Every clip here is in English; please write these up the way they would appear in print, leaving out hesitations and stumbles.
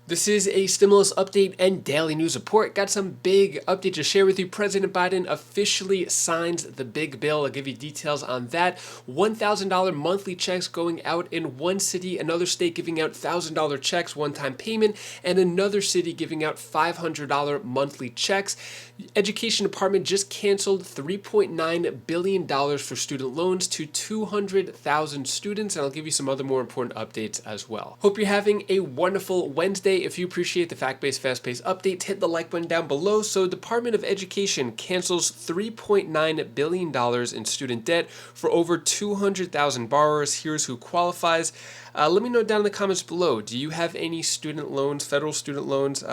This is a stimulus update and daily news report. Got some big update to share with you. President Biden officially signs the big bill. I'll give you details on that. $1,000 monthly checks going out in one city, another state giving out $1,000 checks, one-time payment, and another city giving out $500 monthly checks. Education Department just canceled $3.9 billion for student loans to 200,000 students, and I'll give you some other more important updates as well. Hope you're having a wonderful Wednesday. If you appreciate the fact-based, fast-paced updates, hit the like button down below. So Department of Education cancels $3.9 billion in student debt for over 200,000 borrowers. Here's who qualifies. Let me know down in the comments below. Do you have any student loans, federal student loans?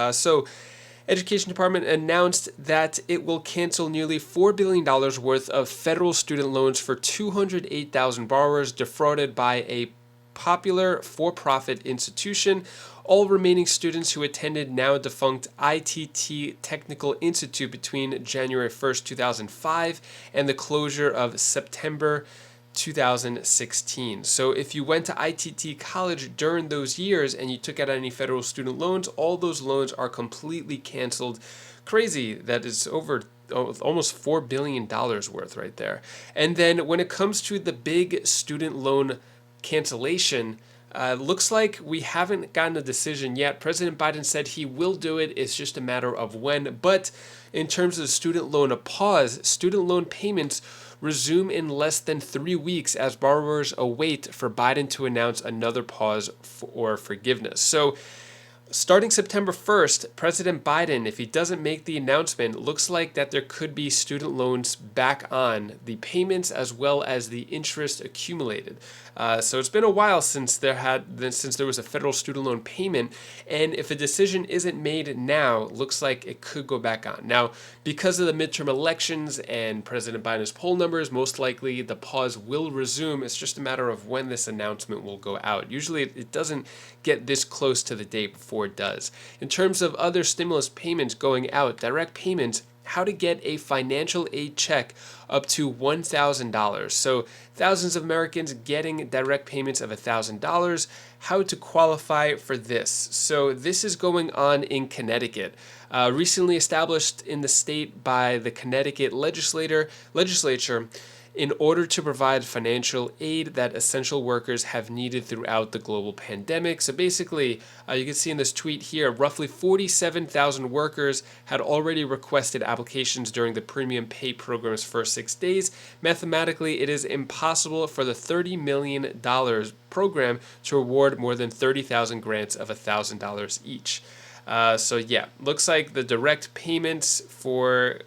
Education Department announced that it will cancel nearly $4 billion worth of federal student loans for 208,000 borrowers defrauded by a popular for-profit institution. All remaining students who attended now defunct ITT Technical Institute between January 1st, 2005 and the closure of September 2016. So if you went to ITT college during those years and you took out any federal student loans, all those loans are completely canceled. Crazy that it's over almost $4 billion worth right there. And then when it comes to the big student loan cancellation, looks like we haven't gotten a decision yet. President Biden said he will do it. It's just a matter of when. But in terms of student loan pause, student loan payments resume in less than 3 weeks as borrowers await for Biden to announce another pause or forgiveness. So starting September 1st, President Biden, if he doesn't make the announcement, looks like that there could be student loans back on, the payments as well as the interest accumulated. So it's been a while since there was a federal student loan payment, and if a decision isn't made now, looks like it could go back on. Now, because of the midterm elections and President Biden's poll numbers, most likely the pause will resume. It's just a matter of when this announcement will go out. Usually it doesn't get this close to the date before it does. In terms of other stimulus payments going out, direct payments, how to get a financial aid check up to $1,000. So thousands of Americans getting direct payments of $1,000. How to qualify for this. So this is going on in Connecticut. Recently established in the state by the Connecticut legislature in order to provide financial aid that essential workers have needed throughout the global pandemic. So basically, you can see in this tweet here, roughly 47,000 workers had already requested applications during the premium pay program's first 6 days. Mathematically, it is impossible for the $30 million program to award more than 30,000 grants of $1,000 each. So yeah, looks like the direct payments for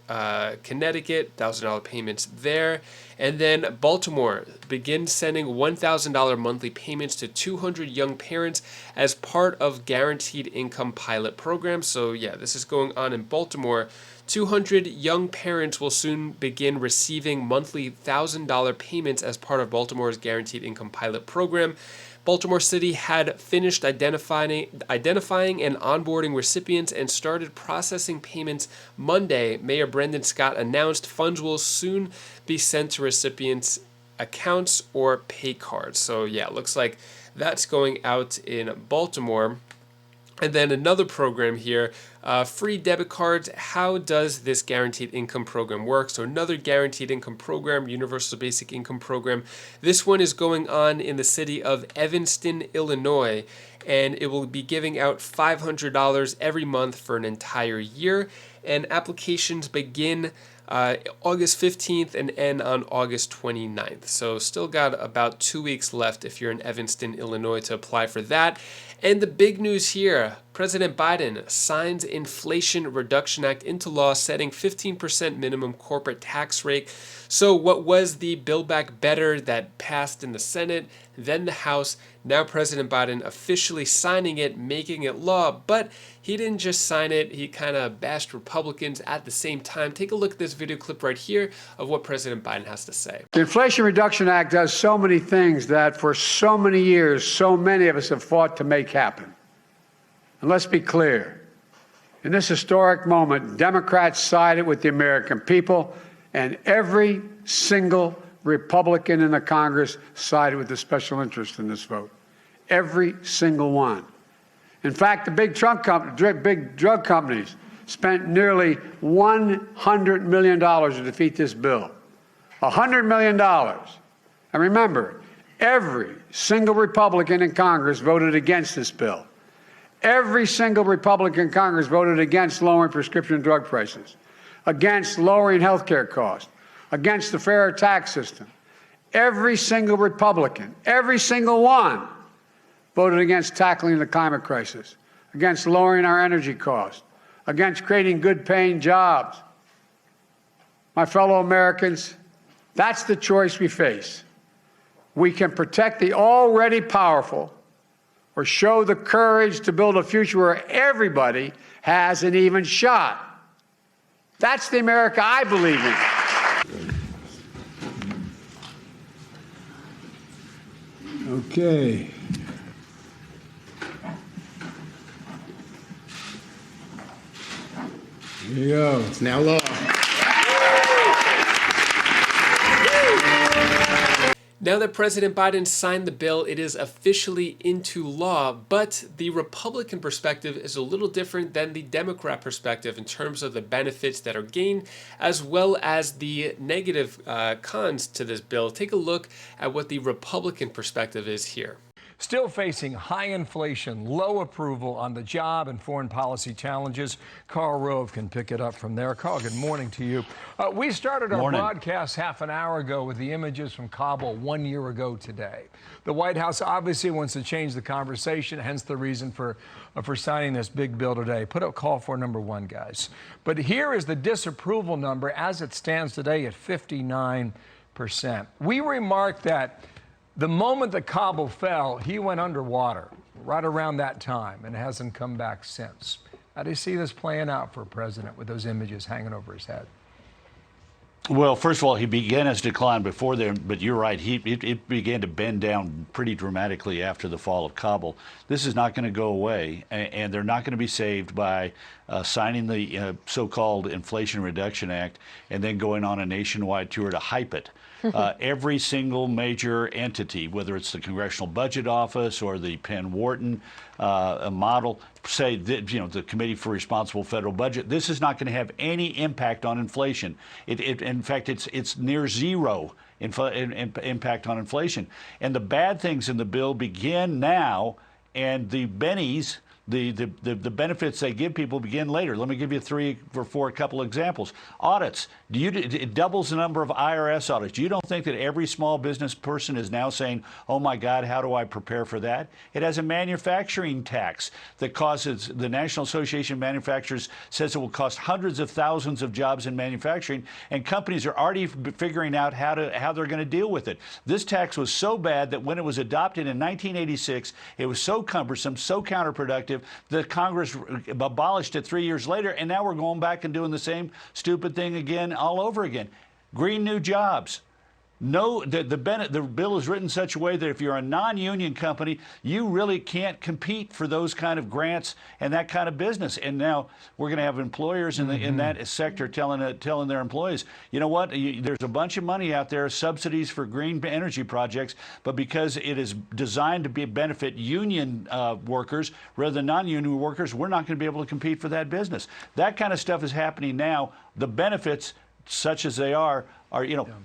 Connecticut, $1,000 payments there. And then Baltimore begins sending $1,000 monthly payments to 200 young parents as part of Guaranteed Income Pilot Program. So yeah, this is going on in Baltimore. 200 young parents will soon begin receiving monthly $1,000 payments as part of Baltimore's Guaranteed Income Pilot Program. Baltimore City had finished identifying and onboarding recipients and started processing payments Monday. Mayor Brendan Scott announced funds will soon be sent to recipients' accounts or pay cards. So yeah, looks like that's going out in Baltimore. And then another program here, free debit cards. How does this guaranteed income program work? So another guaranteed income program, universal basic income program. This one is going on in the city of Evanston, Illinois, and it will be giving out $500 every month for an entire year. And applications begin August 15th and end on August 29th. So still got about 2 weeks left if you're in Evanston, Illinois, to apply for that. And the big news here, President Biden signs Inflation Reduction Act into law, setting 15% minimum corporate tax rate. So what was the Build Back Better that passed in the Senate, then the House, now President Biden officially signing it, making it law, but he didn't just sign it, he kind of bashed Republicans at the same time. Take a look at this video clip right here of what President Biden has to say. The Inflation Reduction Act does so many things that for so many years, so many of us have fought to make happen. And let's be clear, in this historic moment, Democrats sided with the American people, and every single Republican in the Congress sided with the special interest in this vote. Every single one. In fact, the big drug companies spent nearly $100 million to defeat this bill. $100 million. And remember, every single Republican in Congress voted against this bill. Every single Republican in Congress voted against lowering prescription drug prices, against lowering health care costs, against the fairer tax system. Every single Republican, every single one, voted against tackling the climate crisis, against lowering our energy costs, against creating good-paying jobs. My fellow Americans, that's the choice we face. We can protect the already powerful or show the courage to build a future where everybody has an even shot. That's the America I believe in. Okay. Here you go. It's now law. Now that President Biden signed the bill, it is officially into law, but the Republican perspective is a little different than the Democrat perspective in terms of the benefits that are gained, as well as the negative cons to this bill. Take a look at what the Republican perspective is here. Still facing high inflation, low approval on the job and foreign policy challenges. Karl Rove can pick it up from there. Karl, good morning to you. We started our broadcast half an hour ago with the images from Kabul 1 year ago today. The White House obviously wants to change the conversation, hence the reason for signing this big bill today. Put up call for number 1, guys. But here is the disapproval number as it stands today at 59%. We remarked that the moment that Kabul fell, he went underwater right around that time and hasn't come back since. How do you see this playing out for a president with those images hanging over his head? Well, first of all, he began his decline before then, but you're right. It began to bend down pretty dramatically after the fall of Kabul. This is not going to go away, and they're not going to be saved by signing the so-called Inflation Reduction Act and then going on a nationwide tour to hype it. Every single major entity, whether it's the Congressional Budget Office or the Penn Wharton model, say that, the Committee for Responsible Federal Budget, this is not going to have any impact on inflation. In fact, it's near zero impact on inflation. And the bad things in the bill begin now, and the bennies, the benefits they give people begin later. Let me give you 3 or 4 couple examples. Audits. It doubles the number of IRS audits. You don't think that every small business person is now saying, oh my God, how do I prepare for that? It has a manufacturing tax that causes, the National Association of Manufacturers says it will cost hundreds of thousands of jobs in manufacturing, and companies are already figuring out how they're going to deal with it. This tax was so bad that when it was adopted in 1986, it was so cumbersome, so counterproductive, that Congress abolished it 3 years later, and now we're going back and doing the same stupid thing again all over again. Green new jobs. No, the bill is written in such a way that if you're a non-union company, you really can't compete for those kind of grants and that kind of business. And now we're going to have employers in that sector telling their employees, you know what, there's a bunch of money out there, subsidies for green energy projects, but because it is designed to benefit union workers rather than non-union workers, we're not going to be able to compete for that business. That kind of stuff is happening now. The benefits, such as they are,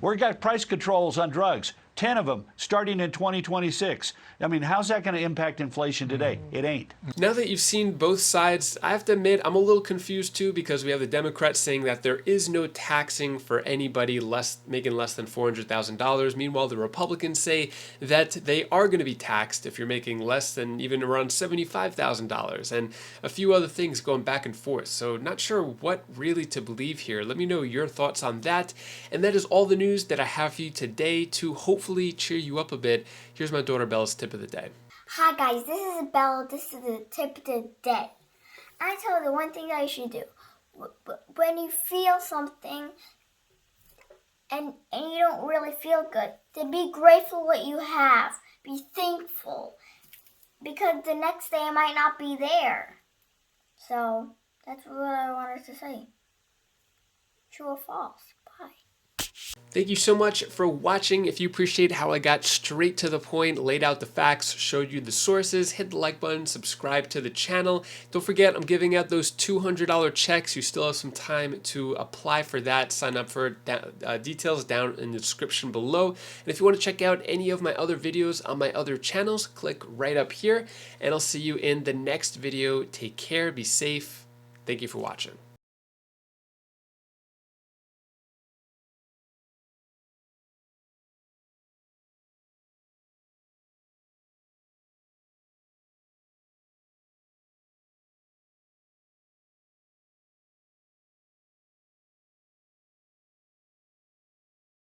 we've got price controls on drugs, 10 of them starting in 2026. I mean, how's that going to impact inflation today? It ain't. Now that you've seen both sides, I have to admit I'm a little confused too, because we have the Democrats saying that there is no taxing for anybody making less than $400,000. Meanwhile, the Republicans say that they are going to be taxed if you're making less than even around $75,000, and a few other things going back and forth. So not sure what really to believe here. Let me know your thoughts on that. And that is all the news that I have for you today to hopefully cheer you up a bit. Here's my daughter Bella's tip of the day. Hi guys, this is Bella. This is the tip of the day. I tell you the one thing that you should do. When you feel something and you don't really feel good, then be grateful what you have. Be thankful. Because the next day it might not be there. So, that's what I wanted to say. True or false? Bye. Thank you so much for watching. If you appreciate how I got straight to the point, laid out the facts, showed you the sources, hit the like button, subscribe to the channel. Don't forget, I'm giving out those $200 checks. You still have some time to apply for that. Sign up for details down in the description below. And if you want to check out any of my other videos on my other channels, click right up here. And I'll see you in the next video. Take care, be safe. Thank you for watching.